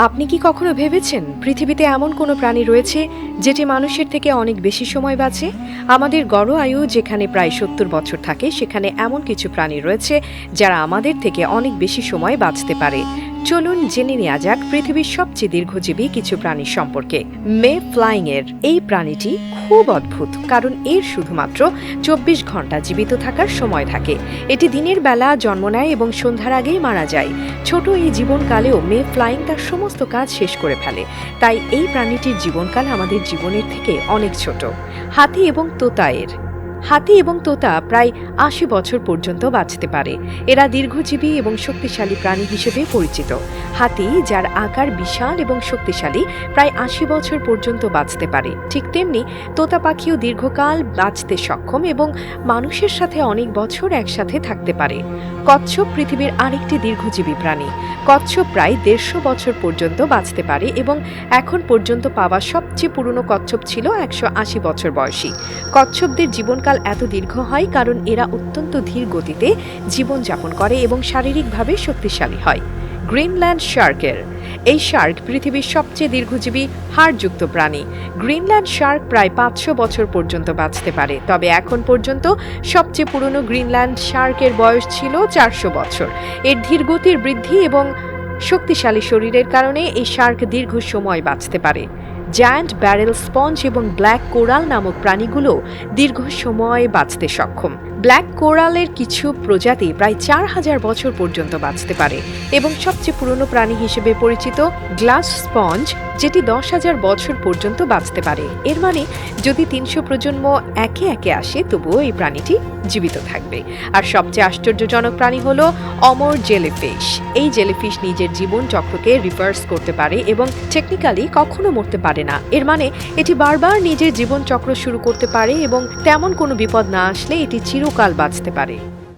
আপনি কি কখনো ভেবেছেন পৃথিবীতে এমন কোনো প্রাণী রয়েছে যেটি মানুষের থেকে অনেক বেশি সময় বাঁচে? আমাদের গড় আয়ু যেখানে প্রায় ৭০ বছর থাকে, সেখানে এমন কিছু প্রাণী রয়েছে যারা আমাদের থেকে অনেক বেশি সময় বাঁচতে পারে। চলুন জেনে নেওয়া যাক পৃথিবীর সবচেয়ে দীর্ঘজীবী কিছু প্রাণীর সম্পর্কে। মে ফ্লাইং এর এই প্রাণীটি খুব অদ্ভুত, কারণ এর শুধুমাত্র ২৪ ঘন্টা জীবিত থাকার সময় থাকে। এটি দিনের বেলা জন্ম নেয় এবং সন্ধ্যার আগেই মারা যায়। ছোট এই জীবনকালেও মে ফ্লাইং তার সমস্ত কাজ শেষ করে ফেলে। তাই এই প্রাণীটির জীবনকাল আমাদের জীবনের থেকে অনেক ছোট। হাতি এবং তোতা প্রায় ৮০ বছর পর্যন্ত বাঁচতে পারে। এরা দীর্ঘজীবী এবং শক্তিশালী প্রাণী হিসেবে পরিচিত। হাতি, যার আকার বিশাল এবং শক্তিশালী, প্রায় ৮০ বছর পর্যন্ত বাঁচতে পারে। ঠিক তেমনি তোতা পাখিও দীর্ঘকাল বাঁচতে সক্ষম এবং মানুষের সাথে অনেক বছর একসাথে থাকতে পারে। কচ্ছপ পৃথিবীর আরেকটি দীর্ঘজীবী প্রাণী। কচ্ছপ প্রায় ১৫০ বছর পর্যন্ত বাঁচতে পারে এবং এখন পর্যন্ত পাওয়া সবচেয়ে পুরনো কচ্ছপ ছিল ১৮০ বছর বয়সী। কচ্ছপদের জীবনকাল এত দীর্ঘ হয় কারণ এরা অত্যন্ত ধীর গতিতে জীবনযাপন করে এবং শারীরিকভাবে শক্তিশালী হয়। গ্রিনল্যান্ড শার্কের এই শার্ক পৃথিবীর সবচেয়ে দীর্ঘজীবী হাড়যুক্ত প্রাণী। গ্রিনল্যান্ড শার্ক প্রায় ৫০০ বছর পর্যন্ত বাঁচতে পারে, তবে এখন পর্যন্ত সবচেয়ে পুরনো গ্রিনল্যান্ড শার্কের বয়স ছিল ৪০০ বছর। এর ধীরগতির বৃদ্ধি এবং শক্তিশালী শরীরের কারণে এই শার্ক দীর্ঘ সময় বাঁচতে পারে। জায়ান্ট ব্যারেল স্পঞ্জ এবং ব্ল্যাক কোরাল নামক প্রাণীগুলো দীর্ঘ সময় বাঁচতে সক্ষম। ব্ল্যাক কোরালের কিছু প্রজাতি প্রায় ৪০০০ বছর পর্যন্ত বাঁচতে পারে এবং সবচেয়ে পুরনো প্রাণী হিসেবে পরিচিত গ্লাস স্পঞ্জ, যেটি ১০,০০০ বছর পর্যন্ত বাঁচতে পারে। এর মানে যদি ৩০০ প্রজন্ম একে একে আসে, তবুও এই প্রাণীটি জীবিত থাকবে। আর সবচেয়ে আশ্চর্যজনক প্রাণী হলো অমর জেলিফিশ। এই জেলিফিশ নিজের জীবন চক্রকে রিভার্স করতে পারে এবং টেকনিক্যালি কখনো মরতে পারে না। এর মানে এটি বারবার নিজের জীবন চক্র শুরু করতে পারে এবং তেমন কোনো বিপদ না আসলে এটি চিরকাল বাঁচতে পারে।